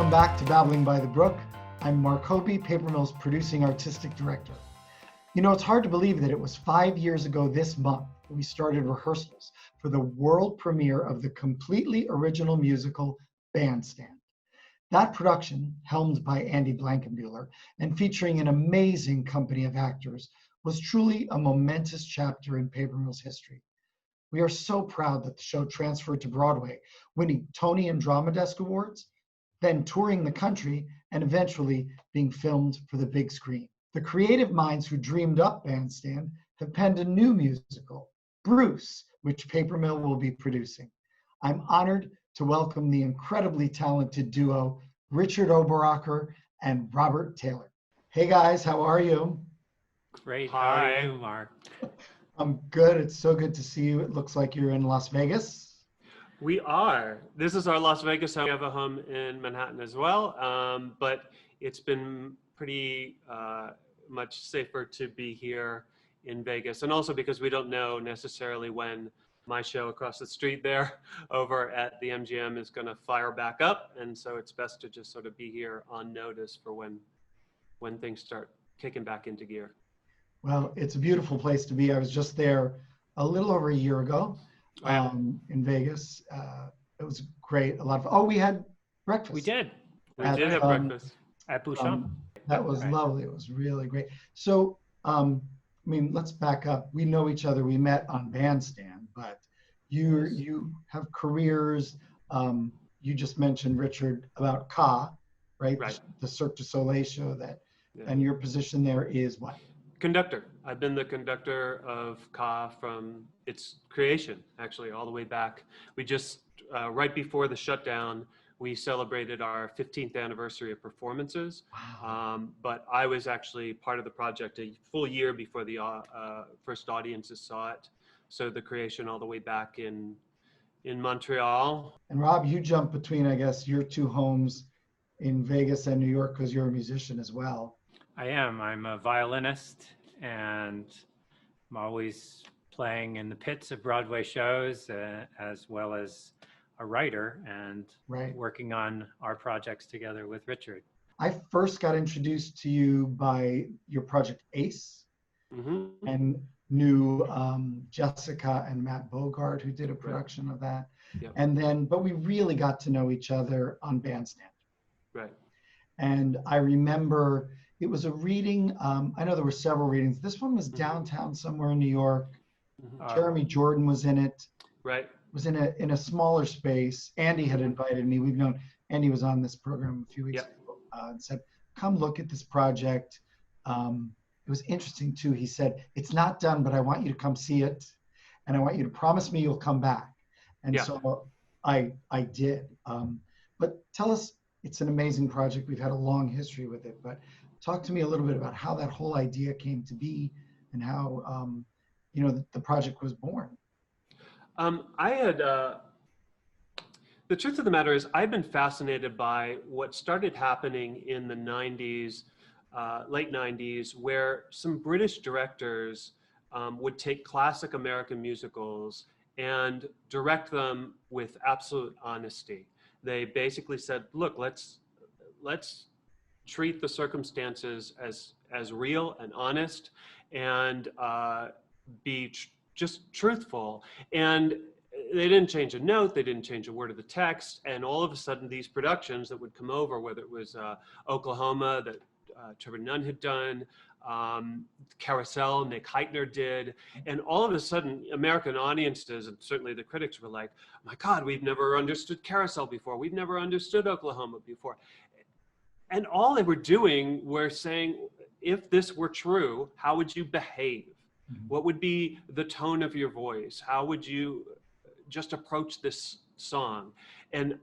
Welcome back to Babbling by the Brook. I'm Mark Hoebee, Paper Mill's producing artistic director. You know, it's hard to believe that it was 5 years ago this month that we started rehearsals for the world premiere of the completely original musical Bandstand. That production, helmed by Andy Blankenbuehler and featuring an amazing company of actors, was truly a momentous chapter in Paper Mill's history. We are so proud that the show transferred to Broadway, winning Tony and Drama Desk Awards, then touring the country, and eventually being filmed for the big screen. The creative minds who dreamed up Bandstand have penned a new musical, Bruce, which Paper Mill will be producing. I'm honored to welcome the incredibly talented duo, Richard Oberacker and Robert Taylor. Hey guys, how are you? Great. How are you, Mark? I'm good. It's so good to see you. It looks like you're in Las Vegas. We are. This is our Las Vegas home. We have a home in Manhattan as well, but it's been pretty much safer to be here in Vegas. And also because we don't know necessarily when my show across the street there over at the MGM is going to fire back up. And so it's best to just sort of be here on notice for when things start kicking back into gear. Well, it's a beautiful place to be. I was just there a little over a year ago in Vegas. It was great. A lot of, we had breakfast. We did have breakfast at Bouchon. That was lovely. It was really great. So, let's back up. We know each other. We met on Bandstand, but you have careers. You just mentioned, Richard, about Ka, right? The Cirque du Soleil show and your position there is what? Conductor. I've been the conductor of Ka from its creation, actually, all the way back. We just, right before the shutdown, we celebrated our 15th anniversary of performances. Wow. But I was actually part of the project a full year before the first audiences saw it. So the creation all the way back in Montreal. And Rob, you jump between, I guess, your two homes in Vegas and New York because you're a musician as well. I am. I'm a violinist, and I'm always playing in the pits of Broadway shows, as well as a writer and working on our projects together with Richard. I first got introduced to you by your project Ace, and knew Jessica and Matt Bogart, who did a production of that. Yep. And then, but we really got to know each other on Bandstand. Right. And I remember it was a reading. I know there were several readings. This one was downtown somewhere in New York. Jeremy Jordan was in it. Right. Was in a smaller space. Andy had invited me. We've known Andy was on this program a few weeks ago and said, "Come look at this project." It was interesting too. He said, "It's not done, but I want you to come see it, and I want you to promise me you'll come back." And so I did. But tell us, it's an amazing project. We've had a long history with it, but talk to me a little bit about how that whole idea came to be and how the project was born. The truth of the matter is I've been fascinated by what started happening in the 90s, late 90s, where some British directors would take classic American musicals and direct them with absolute honesty. They basically said, look, let's treat the circumstances as real and honest, and be just truthful. And they didn't change a note, they didn't change a word of the text, and all of a sudden these productions that would come over, whether it was Oklahoma that Trevor Nunn had done, Carousel, Nick Heitner did, and all of a sudden American audiences, and certainly the critics, were like, oh my God, we've never understood Carousel before, we've never understood Oklahoma before. And all they were doing were saying, if this were true, how would you behave? What would be the tone of your voice? How would you just approach this song? And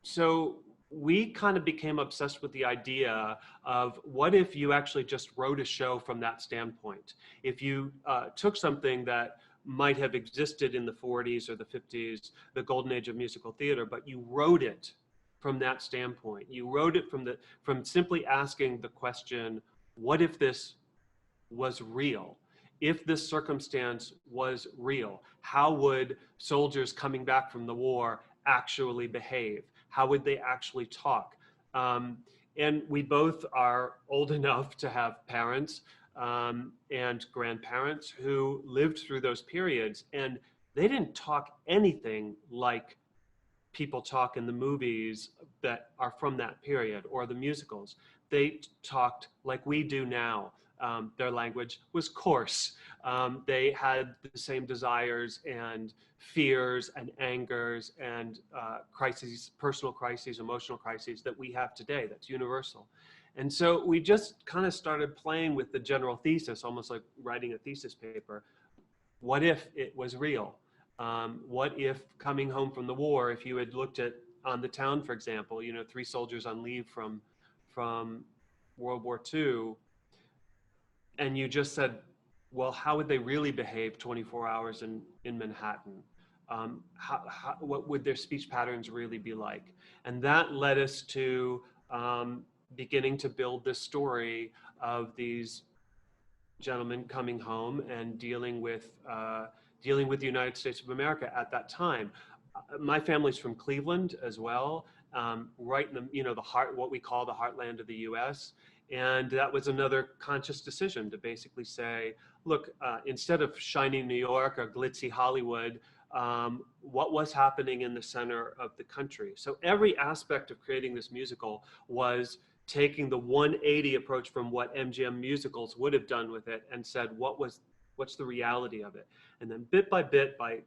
so we kind of became obsessed with the idea of what if you actually just wrote a show from that standpoint? If you took something that might have existed in the 40s or the 50s, the golden age of musical theater, but you wrote it from that standpoint. You wrote it from simply asking the question, what if this was real? If this circumstance was real, how would soldiers coming back from the war actually behave? How would they actually talk? And we both are old enough to have parents and grandparents who lived through those periods, and they didn't talk anything like people talk in the movies that are from that period or the musicals. They talked like we do now. Their language was coarse. They had the same desires and fears and angers and crises, personal crises, emotional crises that we have today. That's universal. And so we just kind of started playing with the general thesis, almost like writing a thesis paper. What if it was real? What if coming home from the war, if you had looked at On the Town, for example, you know, 3 soldiers on leave from World War II, and you just said, well, how would they really behave 24 hours in Manhattan? What would their speech patterns really be like? And that led us to beginning to build this story of these gentlemen coming home and dealing with the United States of America at that time. My family's from Cleveland as well, right in the, you know, the heart, what we call the heartland of the U.S. And that was another conscious decision to basically say, look, instead of shiny New York or glitzy Hollywood, what was happening in the center of the country? So every aspect of creating this musical was taking the 180 approach from what MGM musicals would have done with it and said, what's the reality of it? And then bit by bit, by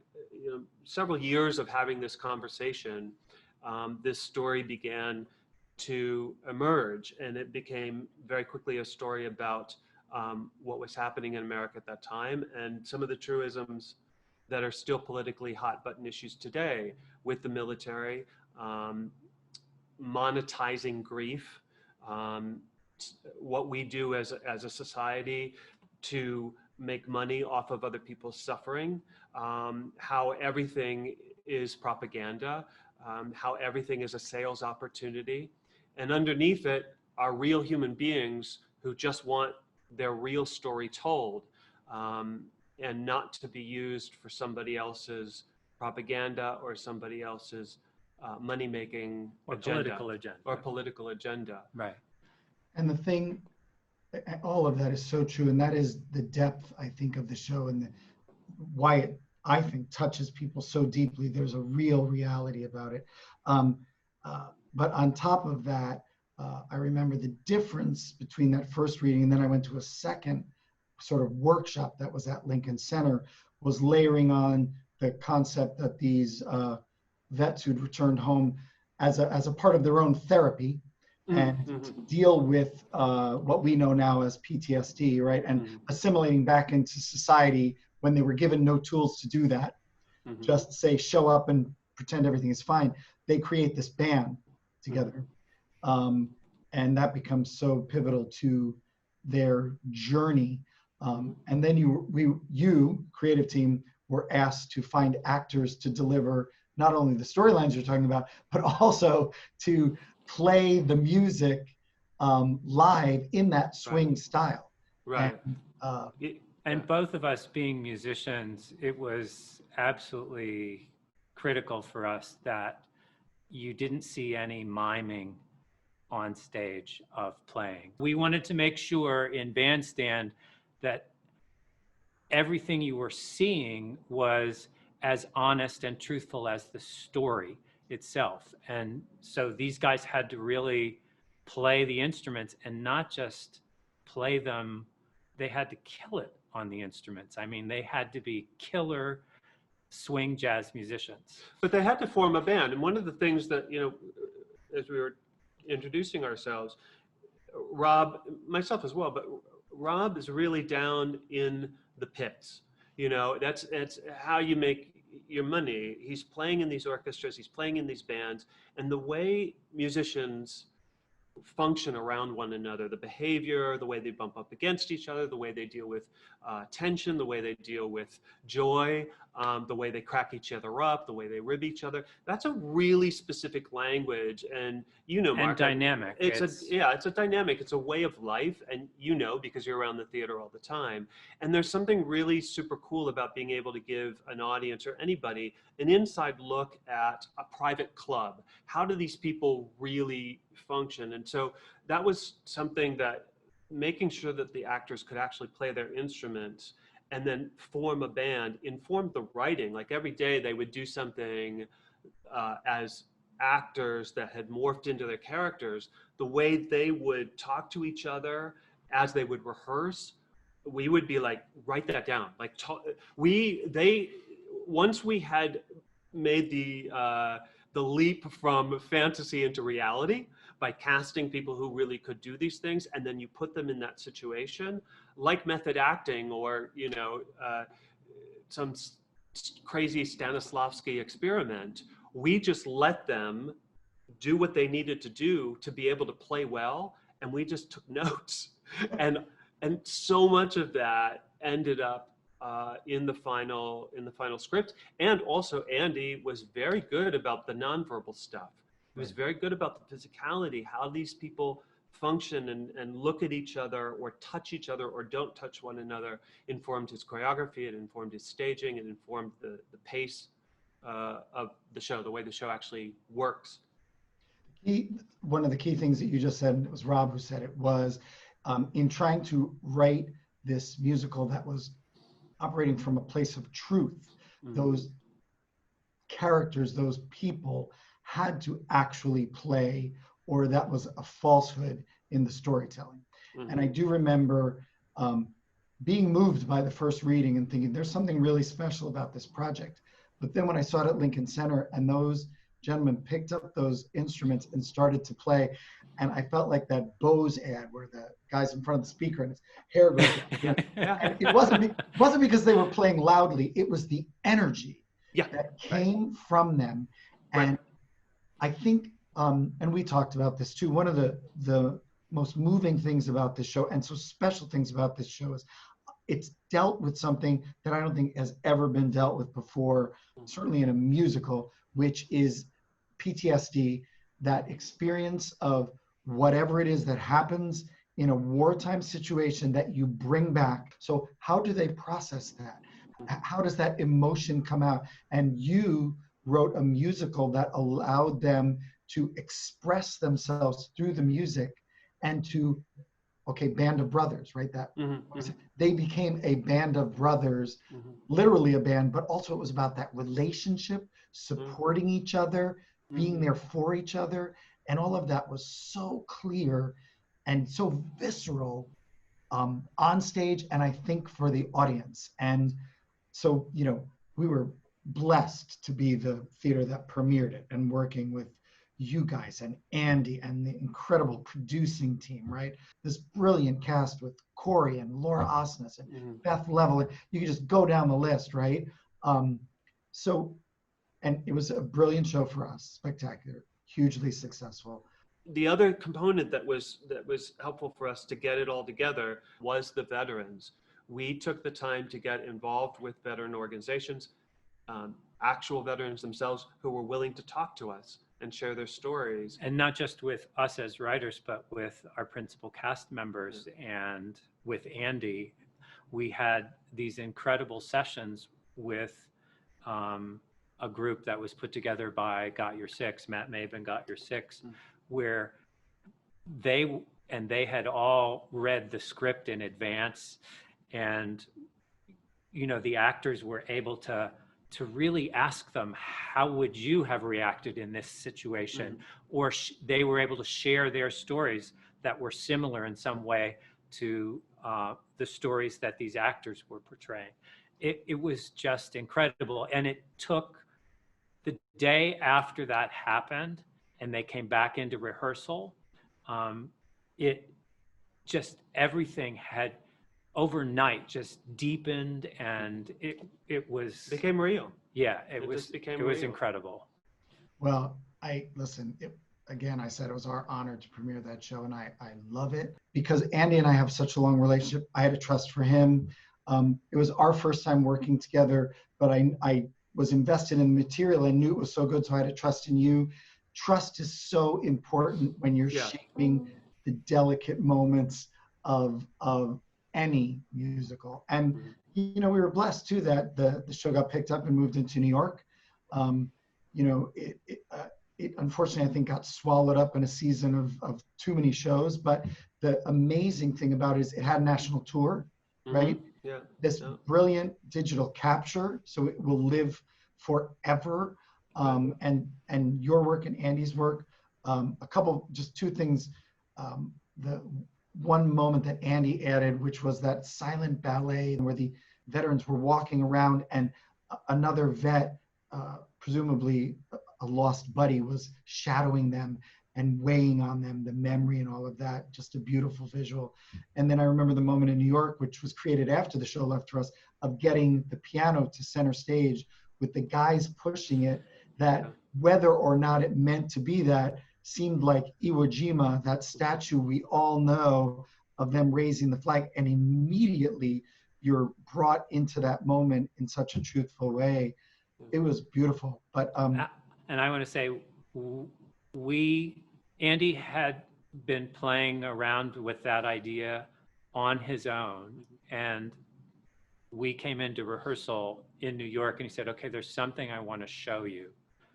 several years of having this conversation, this story began to emerge, and it became very quickly a story about what was happening in America at that time and some of the truisms that are still politically hot button issues today with the military, monetizing grief, what we do as a society to make money off of other people's suffering, how everything is propaganda, how everything is a sales opportunity. And underneath it are real human beings who just want their real story told, and not to be used for somebody else's propaganda or somebody else's money-making or political agenda. Or political agenda. Right. And the thing, all of that is so true, and that is the depth, I think, of the show, and why it, I think, touches people so deeply. There's a real reality about it. But on top of that, I remember the difference between that first reading and then I went to a second sort of workshop that was at Lincoln Center, was layering on the concept that these vets who'd returned home as a part of their own therapy, and to deal with what we know now as PTSD, right? And assimilating back into society when they were given no tools to do that, just say, show up and pretend everything is fine. They create this band together. And that becomes so pivotal to their journey. And then you, creative team, were asked to find actors to deliver not only the storylines you're talking about, but also to play the music live in that swing style. Right. And both of us being musicians, it was absolutely critical for us that you didn't see any miming on stage of playing. We wanted to make sure in BANDSTAND that everything you were seeing was as honest and truthful as the story itself. And so these guys had to really play the instruments and not just play them, they had to kill it on the instruments. I mean, they had to be killer swing jazz musicians. But they had to form a band. And one of the things that, as we were introducing ourselves, Rob, myself as well, but Rob is really down in the pits. That's how you make your money. He's playing in these orchestras, he's playing in these bands, and the way musicians function around one another, the behavior, the way they bump up against each other, the way they deal with tension, the way they deal with joy, the way they crack each other up, the way they rib each other. That's a really specific language. And Mark, and dynamic. It's a dynamic. It's a way of life. And because you're around the theater all the time. And there's something really super cool about being able to give an audience or anybody an inside look at a private club. How do these people really function? And so that was something that making sure that the actors could actually play their instruments and then form a band informed the writing. Like every day they would do something as actors that had morphed into their characters. The way they would talk to each other as they would rehearse, we would be like, write that down. Like once we had made the leap from fantasy into reality by casting people who really could do these things, and then you put them in that situation, like method acting or some crazy Stanislavski experiment, we just let them do what they needed to do to be able to play well, and we just took notes. and so much of that ended up in the final script. And also Andy was very good about the nonverbal stuff. He was very good about the physicality, how these people function and look at each other or touch each other or don't touch one another. Informed his choreography, it informed his staging, it informed the pace of the show, the way the show actually works. One of the key things that you just said, and it was Rob who said it, was in trying to write this musical that was operating from a place of truth. Mm-hmm. Those characters, those people had to actually play, or that was a falsehood in the storytelling. Mm-hmm. And I do remember being moved by the first reading and thinking there's something really special about this project. But then when I saw it at Lincoln Center and those gentlemen picked up those instruments and started to play, and I felt like that Bose ad where the guy's in front of the speaker and his hair goes down. And it wasn't because they were playing loudly, it was the energy that came from them. And I think, and we talked about this too, one of the most moving things about this show, and so special things about this show, is it's dealt with something that I don't think has ever been dealt with before, certainly in a musical, which is PTSD, that experience of whatever it is that happens in a wartime situation that you bring back. So how do they process that? How does that emotion come out? And you wrote a musical that allowed them to express themselves through the music and to, band of brothers, right? That they became a band of brothers, literally a band, but also it was about that relationship, supporting each other, being there for each other. And all of that was so clear and so visceral on stage, and I think for the audience. And so, we were blessed to be the theater that premiered it and working with you guys and Andy and the incredible producing team, right? This brilliant cast with Corey and Laura Osnes and Beth Level. And you can just go down the list, right? And it was a brilliant show for us, spectacular, hugely successful. The other component that was helpful for us to get it all together was the veterans. We took the time to get involved with veteran organizations, actual veterans themselves who were willing to talk to us and share their stories. And not just with us as writers, but with our principal cast members and with Andy. We had these incredible sessions with a group that was put together by Got Your Six, Matt Maben, Got Your Six, where they had all read the script in advance, and the actors were able to really ask them, how would you have reacted in this situation? Or they were able to share their stories that were similar in some way to the stories that these actors were portraying. It was just incredible. And it took the day after that happened and they came back into rehearsal, everything had overnight just deepened, and it was became real. Yeah, it was incredible. Well, I said it was our honor to premiere that show, and I love it because Andy and I have such a long relationship. I had a trust for him. It was our first time working together, but I was invested in the material and knew it was so good, so I had to trust in you. Trust is so important when you're shaping the delicate moments of any musical. And you know, we were blessed too that the show got picked up and moved into New York. You know, it unfortunately, I think, got swallowed up in a season of too many shows. But the amazing thing about it is it had a national tour, right? Yeah. This brilliant digital capture, so it will live forever. And your work and Andy's work, just two things. The one moment that Andy added, which was that silent ballet where the veterans were walking around and another vet, presumably a lost buddy, was shadowing them and weighing on them, the memory and all of that, just a beautiful visual. And then I remember the moment in New York, which was created after the show left for us, of getting the piano to center stage with the guys pushing it, that whether or not it meant to be that, seemed like Iwo Jima, that statue we all know of them raising the flag, and immediately you're brought into that moment in such a truthful way. It was beautiful. But and I want to say, Andy had been playing around with that idea on his own, and we came into rehearsal in New York, and he said, "Okay, there's something I want to show you."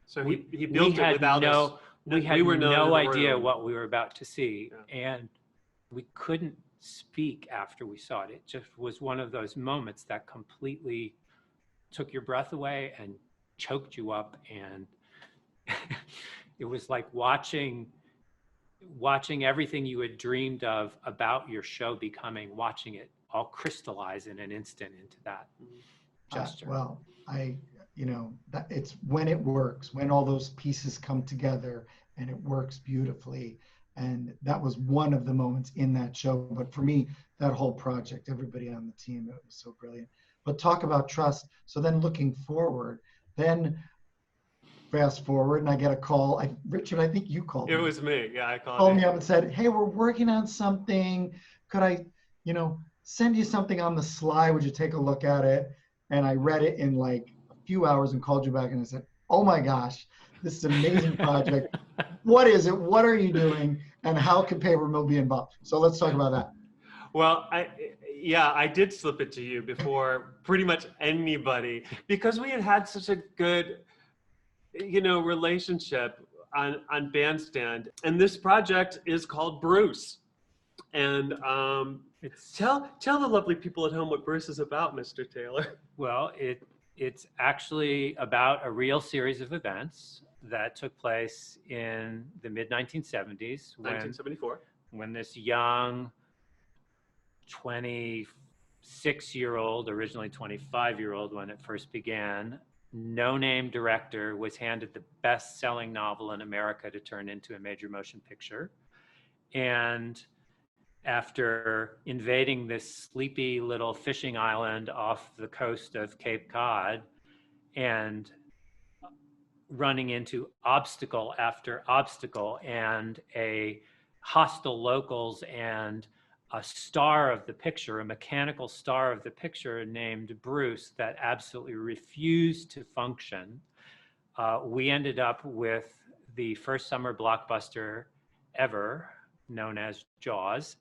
So he built it without us. We had no idea what we were about to see, and we couldn't speak after we saw it. It just was one of those moments that completely took your breath away and choked you up, and it was like watching everything you had dreamed of about your show watching it all crystallize in an instant into that gesture. Well, that it's when it works, when all those pieces come together and it works beautifully. And that was one of the moments in that show. But for me, that whole project, everybody on the team, it was so brilliant. But talk about trust. So then looking forward, then fast forward and I get a call. Richard, I think you called me. It was me. Yeah, I called me up and said, "Hey, we're working on something. Could I, send you something on the sly? Would you take a look at it?" And I read it in like a few hours and called you back and I said, "Oh my gosh, this is an amazing project. What is it? What are you doing? And how can Paper Mill be involved?" So let's talk about that. Well, I did slip it to you before pretty much anybody, because we had had such a good, relationship on Bandstand. And this project is called Bruce. And tell the lovely people at home what Bruce is about, Mr. Taylor. Well, it's actually about a real series of events that took place in the mid-1970s. 1974. When this young 26-year-old, originally 25-year-old when it first began, no-name director was handed the best-selling novel in America to turn into a major motion picture. And after invading this sleepy little fishing island off the coast of Cape Cod and running into obstacle after obstacle and a hostile locals and a star of the picture, a mechanical star of the picture named Bruce that absolutely refused to function, we ended up with the first summer blockbuster ever, known as Jaws,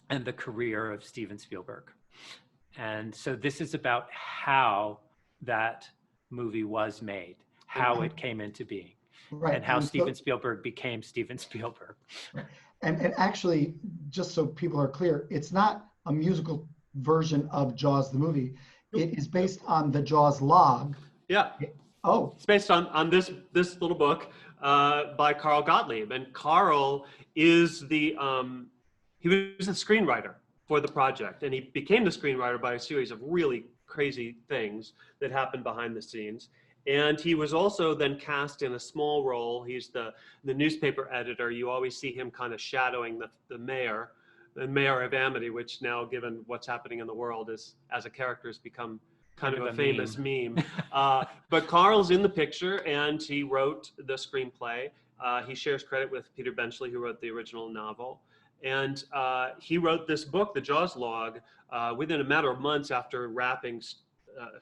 and the career of Steven Spielberg. And so this is about how that movie was made, how it came into being, and how Steven Spielberg became Steven Spielberg. And actually, just so people are clear, it's not a musical version of Jaws the movie. It is based on the Jaws log. Yeah. Oh. It's based on this little book by Carl Gottlieb. And Carl is he was the screenwriter for the project. And he became the screenwriter by a series of really crazy things that happened behind the scenes. And he was also then cast in a small role. He's the newspaper editor. You always see him kind of shadowing the mayor of Amity, which now, given what's happening in the world, as a character has become kind of a famous meme. But Carl's in the picture, and he wrote the screenplay. He shares credit with Peter Benchley, who wrote the original novel. And he wrote this book, The Jaws Log, within a matter of months after wrapping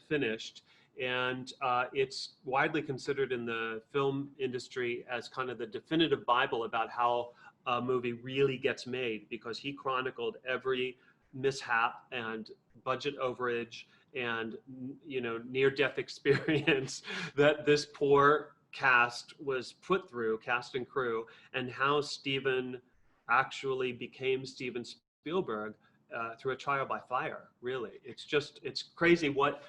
finished. And it's widely considered in the film industry as kind of the definitive Bible about how a movie really gets made, because he chronicled every mishap and budget overage and, you know, near-death experience that this poor cast was put through, cast and crew, and how Steven actually became Steven Spielberg through a trial by fire. Really, it's crazy what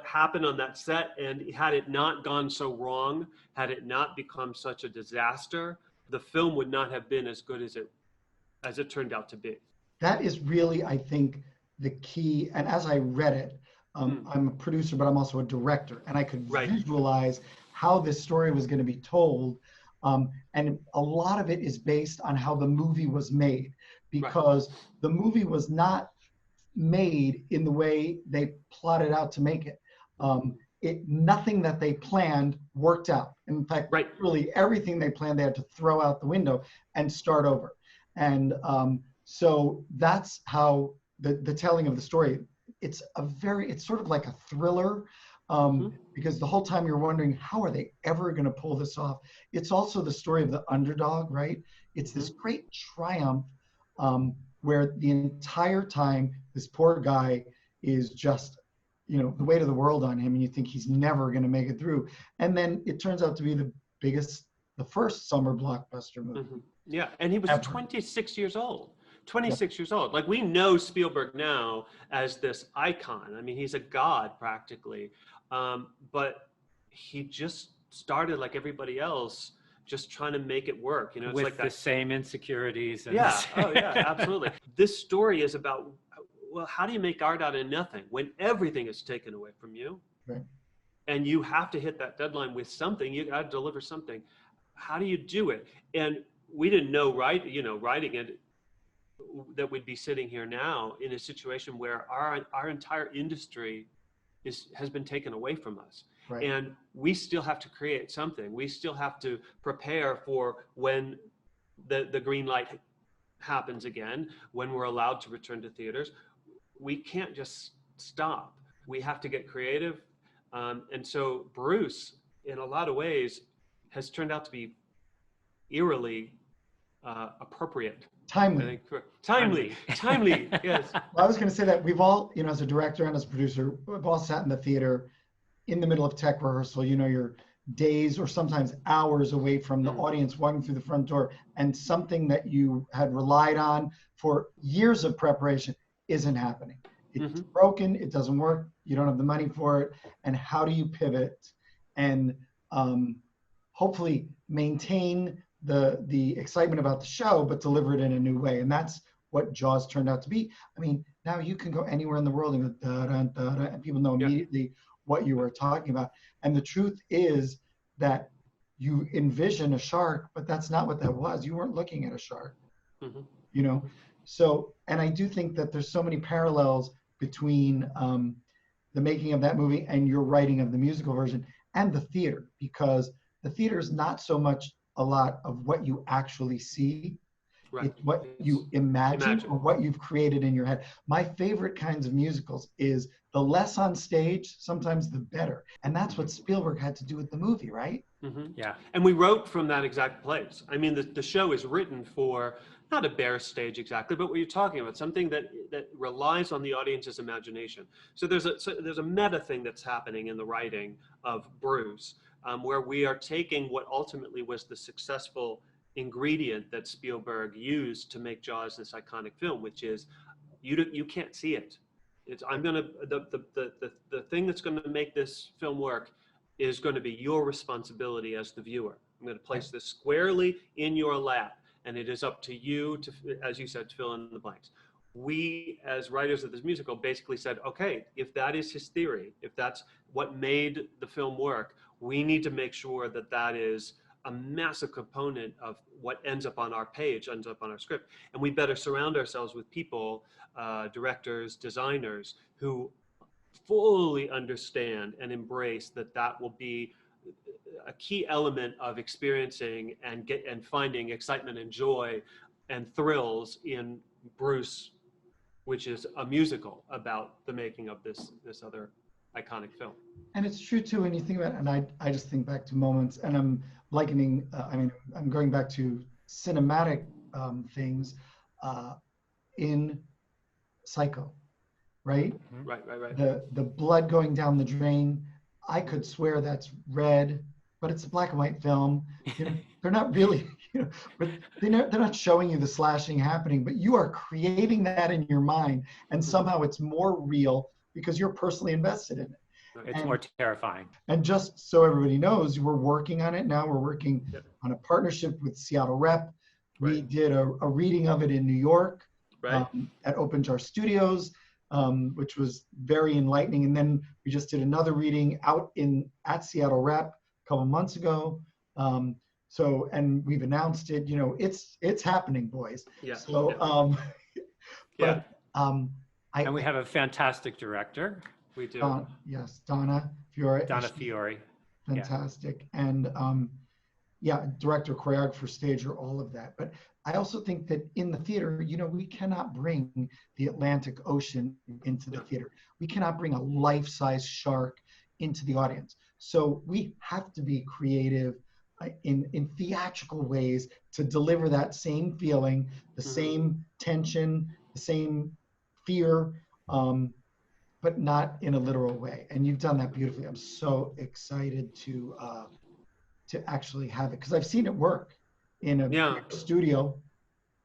happened on that set. And had it not gone so wrong, had it not become such a disaster, the film would not have been as good as it turned out to be. That is really, I think, the key. And as I read it, I'm a producer, but I'm also a director, and I could visualize how this story was going to be told. And a lot of it is based on how the movie was made, because the movie was not made in the way they plotted out to make it. Nothing that they planned worked out. In fact, really everything they planned, they had to throw out the window and start over. And so that's how the telling of the story, it's sort of like a thriller, because the whole time you're wondering, how are they ever going to pull this off? It's also the story of the underdog, right? It's this great triumph where the entire time this poor guy is just, you know, the weight of the world on him, and you think he's never going to make it through. And then it turns out to be the first summer blockbuster movie. Yeah, and he was 26 years old. 26 years old. Like, we know Spielberg now as this icon. I mean, he's a god practically. But he just started like everybody else, just trying to make it work. You know, it's with like the same insecurities. And yeah. Oh yeah, absolutely. This story is about, well, how do you make art out of nothing when everything is taken away from you? Right. And you have to hit that deadline with something. You got to deliver something. How do you do it? And we didn't know, writing it, that we'd be sitting here now in a situation where our entire industry has been taken away from us. Right. And we still have to create something. We still have to prepare for when the green light happens again, when we're allowed to return to theaters. We can't just stop. We have to get creative. And so Bruce, in a lot of ways, has turned out to be eerily appropriate. Timely, yes. Well, I was going to say that we've all, you know, as a director and as a producer, we've all sat in the theater in the middle of tech rehearsal. You know, you're days or sometimes hours away from the audience walking through the front door, and something that you had relied on for years of preparation isn't happening. It's broken, it doesn't work, you don't have the money for it. And how do you pivot and hopefully maintain the excitement about the show, but deliver it in a new way? And that's what Jaws turned out to be. I mean, now you can go anywhere in the world and go da-da, da-da, and people know immediately what you were talking about. And the truth is that you envision a shark, but that's not what that was. You weren't looking at a shark, you know? So, and I do think that there's so many parallels between the making of that movie and your writing of the musical version and the theater, because the theater is not so much a lot of what you actually see. It's what you imagine or what you've created in your head. My favorite kinds of musicals is the less on stage, sometimes the better. And that's what Spielberg had to do with the movie, right? Yeah, and we wrote from that exact place. I mean, the show is written for not a bare stage exactly, but what you're talking about, something that relies on the audience's imagination. So there's a meta thing that's happening in the writing of Bruce, where we are taking what ultimately was the successful ingredient that Spielberg used to make Jaws this iconic film, which is you can't see it. The thing that's going to make this film work is going to be your responsibility as the viewer. I'm going to place this squarely in your lap, and it is up to you to, as you said, to fill in the blanks. We, as writers of this musical, basically said, okay, if that is his theory, if that's what made the film work, we need to make sure that that is a massive component of what ends up on our page, ends up on our script. And we better surround ourselves with people, directors, designers, who fully understand and embrace that will be a key element of experiencing and finding excitement and joy and thrills in Bruce, which is a musical about the making of this other iconic film. And it's true too when you think about it, and I just think back to moments, and I'm likening, I'm going back to cinematic things in Psycho, right? Right. The blood going down the drain, I could swear that's red, but it's a black and white film. You know, they're not really, but they're not showing you the slashing happening, but you are creating that in your mind, and somehow it's more real because you're personally invested in it. It's more terrifying. And just so everybody knows, we're working on it now. We're working on a partnership with Seattle Rep. We did a reading of it in New York at Open Jar Studios, which was very enlightening. And then we just did another reading out at Seattle Rep a couple months ago. And we've announced it. It's happening, boys. Yeah. So, and we have a fantastic director. We do. Donna Fiore. Donna Fiore. Fantastic. And director, choreographer, stager, all of that. But I also think that in the theater, we cannot bring the Atlantic Ocean into the theater. We cannot bring a life-size shark into the audience. So we have to be creative in theatrical ways to deliver that same feeling, the same tension, the same fear, but not in a literal way. And you've done that beautifully. I'm so excited to actually have it, because I've seen it work in a studio,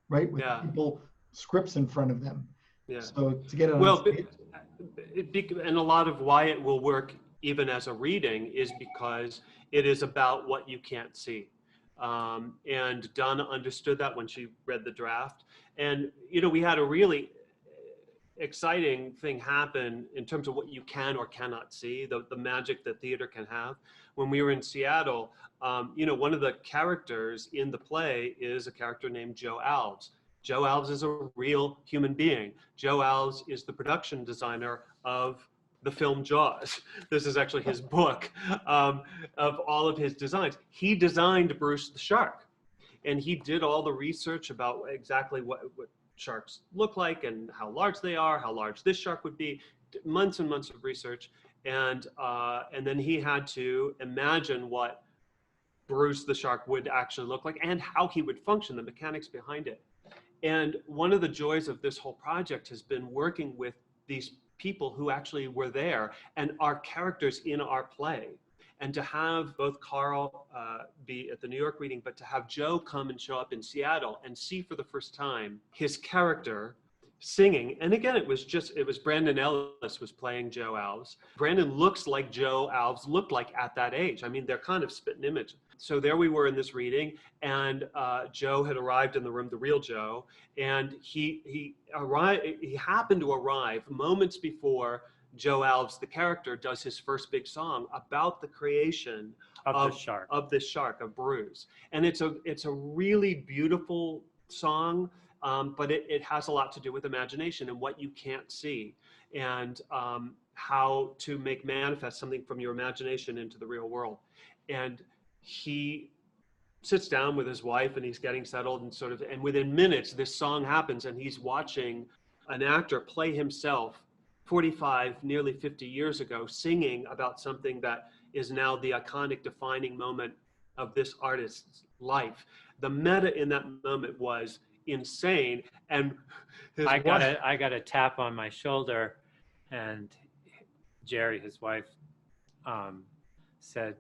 right, with people, scripts in front of them. Yeah. So to get it on stage. And a lot of why it will work even as a reading is because it is about what you can't see. And Donna understood that when she read the draft. And, we had a really exciting thing happen in terms of what you can or cannot see, the magic that theater can have. When we were in Seattle, one of the characters in the play is a character named Joe Alves. Joe Alves is a real human being. Joe Alves is the production designer of the film Jaws. This is actually his book of all of his designs. He designed Bruce the shark, and he did all the research about exactly what sharks look like and how large they are, how large this shark would be, months and months of research. And then he had to imagine what Bruce the shark would actually look like and how he would function, the mechanics behind it. And one of the joys of this whole project has been working with these people who actually were there and are characters in our play. And to have both Carl be at the New York reading, but to have Joe come and show up in Seattle and see for the first time his character singing. And again, it was Brandon Ellis was playing Joe Alves. Brandon looks like Joe Alves looked like at that age. I mean, they're kind of spit and image. So there we were in this reading, and Joe had arrived in the room, the real Joe, and he happened to arrive moments before Joe Alves, the character, does his first big song about the creation of this shark, of Bruce. And it's a really beautiful song, but it has a lot to do with imagination and what you can't see, and how to make manifest something from your imagination into the real world. And he sits down with his wife and he's getting settled and within minutes this song happens, and he's watching an actor play himself 45, nearly 50 years ago, singing about something that is now the iconic defining moment of this artist's life. The meta in that moment was insane. And I got a tap on my shoulder, and Jerry, his wife, said,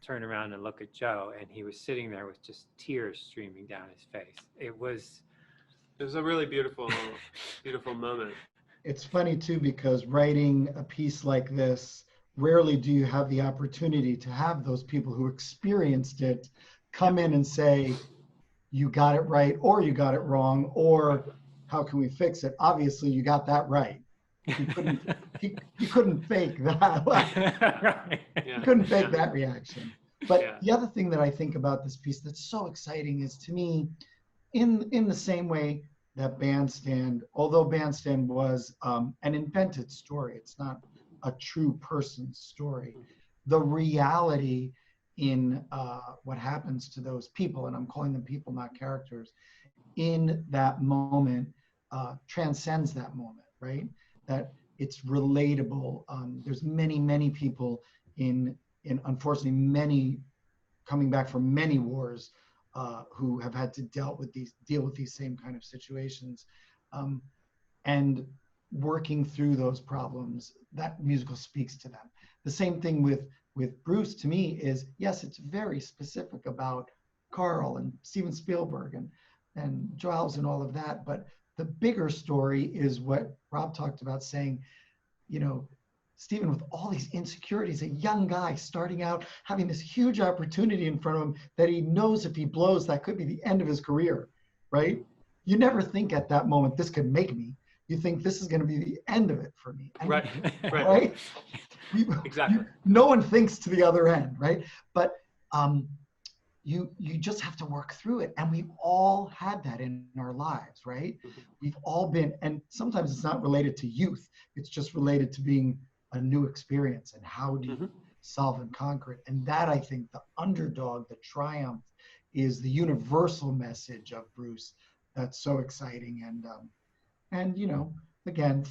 "Turn around and look at Joe." And he was sitting there with just tears streaming down his face. It was a really beautiful, beautiful moment. It's funny too, because writing a piece like this, rarely do you have the opportunity to have those people who experienced it come in and say, you got it right, or you got it wrong, or how can we fix it? Obviously, you got that right. You couldn't fake that. Right. You couldn't fake that reaction. But the other thing that I think about this piece that's so exciting is, to me, in the same way that Bandstand, although Bandstand was an invented story, it's not a true person's story. The reality in what happens to those people, and I'm calling them people, not characters, in that moment transcends that moment, right? That it's relatable. There's many people in unfortunately many coming back from many wars who have had to deal with these same kind of situations, and working through those problems. That musical speaks to them. The same thing with Bruce, to me, is yes, it's very specific about Carl and Steven Spielberg and Giles and all of that, but the bigger story is what Rob talked about, saying, you know, Steven, with all these insecurities, a young guy starting out, having this huge opportunity in front of him that he knows if he blows, that could be the end of his career, right? You never think at that moment, this could make me. You think this is going to be the end of it for me. And, right. Right? Exactly. No one thinks to the other end, right? But you just have to work through it. And we've all had that in our lives, right? We've all been, and sometimes it's not related to youth. It's just related to being a new experience, and how do you solve and conquer it. And that, I think, the underdog, the triumph, is the universal message of Bruce that's so exciting. And you know, again,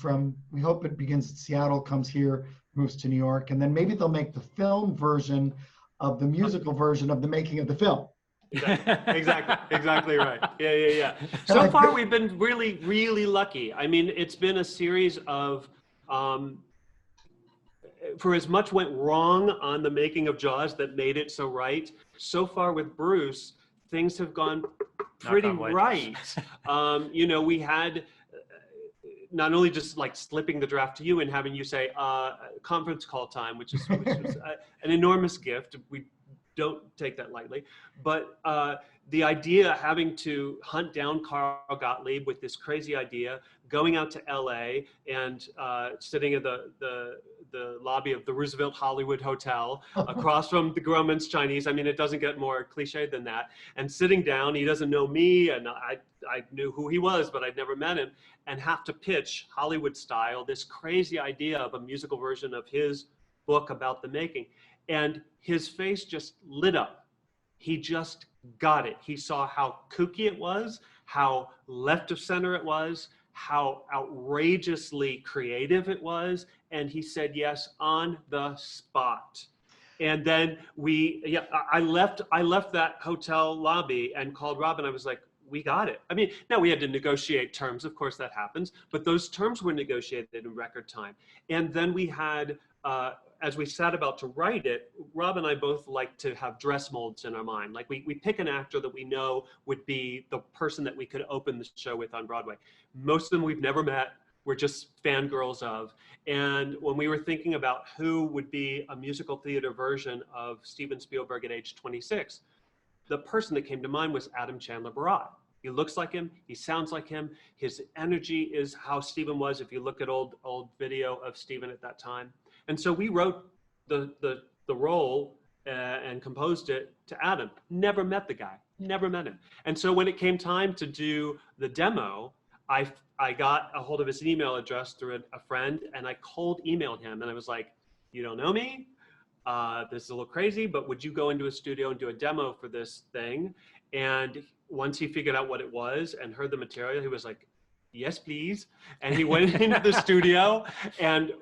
we hope it begins in Seattle, comes here, moves to New York, and then maybe they'll make the film version of the musical version of the making of the film. Exactly right. Yeah. So far, we've been really lucky. I mean, it's been a series of, for as much went wrong on the making of Jaws that made it so right, so far with Bruce, things have gone pretty right. You know, we had not only just like slipping the draft to you and having you say conference call time, which was an enormous gift. We don't take that lightly, but the idea having to hunt down Carl Gottlieb with this crazy idea, going out to LA and sitting in the lobby of the Roosevelt Hollywood Hotel across from the Grauman's Chinese. I mean, it doesn't get more cliche than that. And sitting down, he doesn't know me, and I knew who he was, but I'd never met him, and have to pitch Hollywood style this crazy idea of a musical version of his book about the making. And his face just lit up. He just got it. He saw how kooky it was, how left of center it was, how outrageously creative it was, and he said yes on the spot. And then I left that hotel lobby and called Rob, and I was like, we got it. I mean, now we had to negotiate terms, of course that happens, but those terms were negotiated in record time. And then we had, as we sat about to write it, Rob and I both like to have dress molds in our mind. Like we pick an actor that we know would be the person that we could open the show with on Broadway. Most of them we've never met, we're just fangirls of. And when we were thinking about who would be a musical theater version of Steven Spielberg at age 26, the person that came to mind was Adam Chandler Barad. He looks like him, he sounds like him, his energy is how Steven was if you look at old video of Steven at that time. And so we wrote the role and composed it to Adam. Never met the guy, never met him. And so when it came time to do the demo, I got a hold of his email address through a friend, and I cold emailed him, and I was like, you don't know me? This is a little crazy, but would you go into a studio and do a demo for this thing? And once he figured out what it was and heard the material, he was like, yes, please. And he went into the studio, and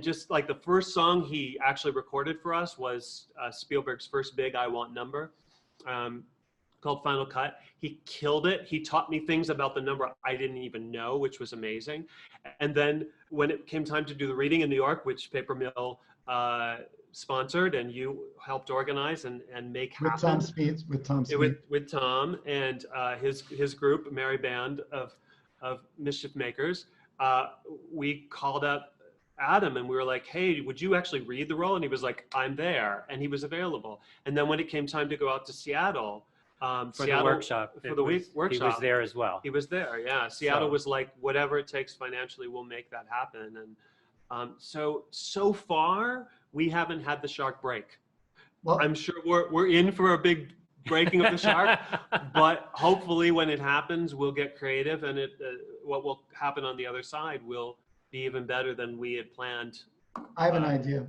just like the first song he actually recorded for us was Spielberg's first big I Want number, called Final Cut. He killed it. He taught me things about the number I didn't even know, which was amazing. And then when it came time to do the reading in New York, which Paper Mill sponsored and you helped organize and make happen. With Tom Speed. With Tom and his group, Merry Band of Mischief Makers. We called up Adam and we were like, hey, would you actually read the role? And he was like, I'm there. And he was available. And then when it came time to go out to Seattle, for the workshop, he was there as well. He was there, yeah. Seattle was like, whatever it takes financially, we'll make that happen. And so far, we haven't had the shark break. Well, I'm sure we're in for a big breaking of the shark, but hopefully when it happens, we'll get creative, and what will happen on the other side will be even better than we had planned. I have an idea.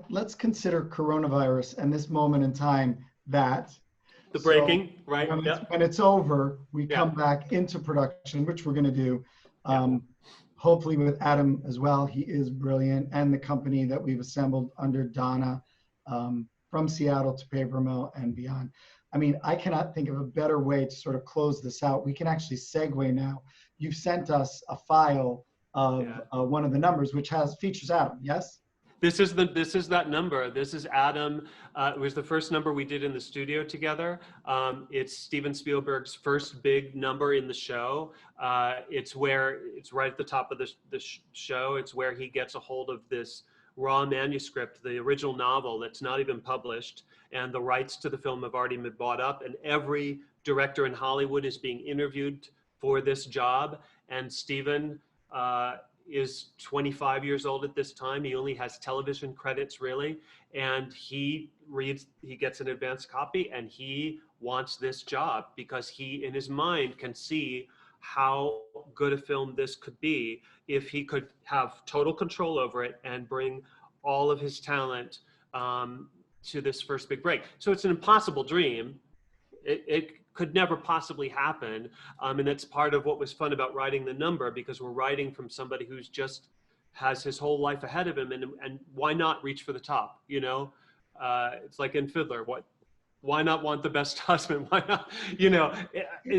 Let's consider coronavirus and this moment in time that The breaking, right? When it's over, we come back into production, which we're going to do. Hopefully with Adam as well. He is brilliant, and the company that we've assembled under Donna, from Seattle to Paper Mill and beyond. I mean, I cannot think of a better way to sort of close this out. We can actually segue now. You've sent us a file of one of the numbers, which features Adam. Yes. This is that number. This is Adam. It was the first number we did in the studio together. It's Steven Spielberg's first big number in the show. It's right at the top of the show. It's where he gets a hold of this raw manuscript, the original novel that's not even published, and the rights to the film have already been bought up, and every director in Hollywood is being interviewed for this job. And Steven is 25 years old at this time. He only has television credits, really. And he gets an advance copy, and he wants this job because he, in his mind, can see how good a film this could be if he could have total control over it and bring all of his talent to this first big break. So it's an impossible dream. It could never possibly happen. And that's part of what was fun about writing the number, because we're writing from somebody who's just has his whole life ahead of him, and why not reach for the top, you know? It's like in Fiddler, why not want the best husband? Why not, you know?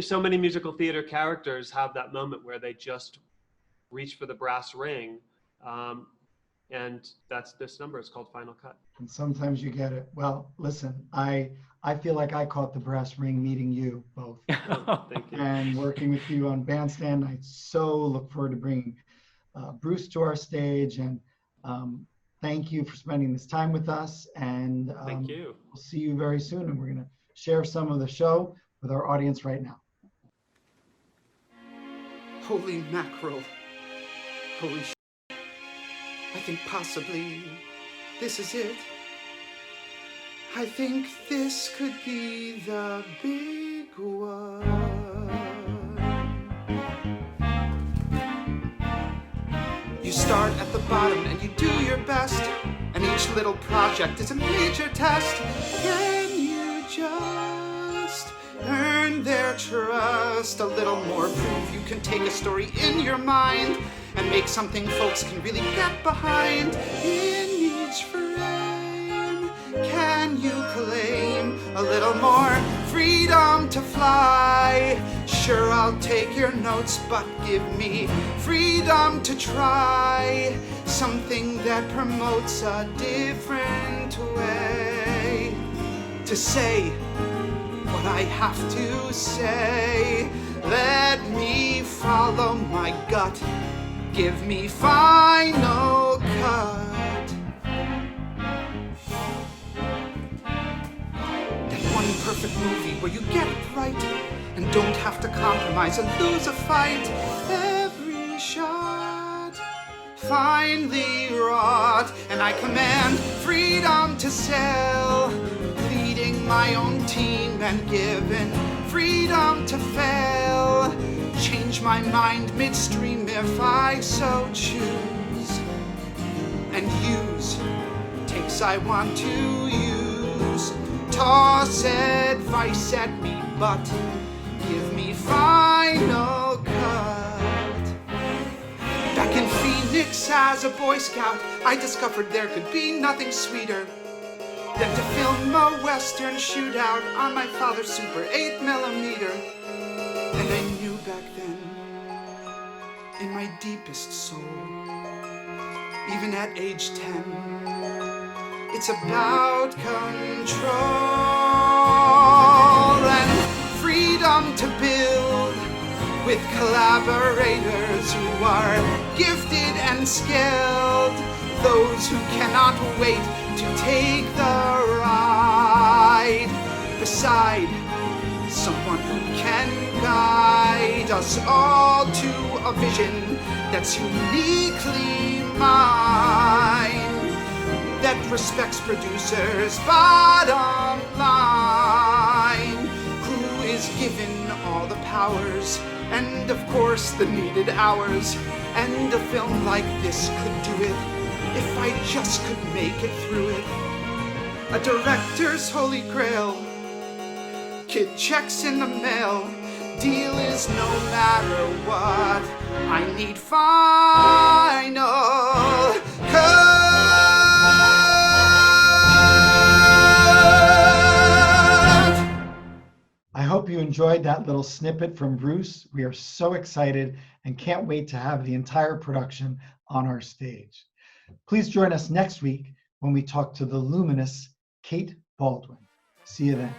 So many musical theater characters have that moment where they just reach for the brass ring. And that's this number. It's called Final Cut. And sometimes you get it. Well, listen, I feel like I caught the brass ring meeting you both. Thank you. And working with you on Bandstand. I so look forward to bringing Bruce to our stage. And thank you for spending this time with us. And thank you. We'll see you very soon. And we're going to share some of the show with our audience right now. Holy mackerel. Holy sh**. I think possibly this is it. I think this could be the big one. You start at the bottom and you do your best, and each little project is a major test. Then you just earn their trust a little more. Prove you can take a story in your mind and make something folks can really get behind. In each frame, can you claim a little more freedom to fly? Sure, I'll take your notes, but give me freedom to try something that promotes a different way to say what I have to say. Let me follow my gut. Give me Final Cut. That one perfect movie where you get it right and don't have to compromise and lose a fight. Every shot finely wrought, and I command freedom to sell, leading my own team and given freedom to fail. Change my mind midstream if I so choose, and use takes I want to use. Toss advice at me, but give me Final Cut. Back in Phoenix as a Boy Scout, I discovered there could be nothing sweeter than to film a Western shootout on my father's Super 8mm. And I knew back then, in my deepest soul, even at age 10, it's about control and freedom to build with collaborators who are gifted and skilled, those who cannot wait to take the ride beside someone who can guide us all to a vision that's uniquely mine, that respects producers' bottom line, who is given all the powers and of course the needed hours. And a film like this could do it if I just could make it through it. A director's holy grail, Kid checks in the mail. Deal is no matter what. I need final cut. I hope you enjoyed that little snippet from Bruce. We are so excited and can't wait to have the entire production on our stage. Please join us next week when we talk to the luminous Kate Baldwin. See you then.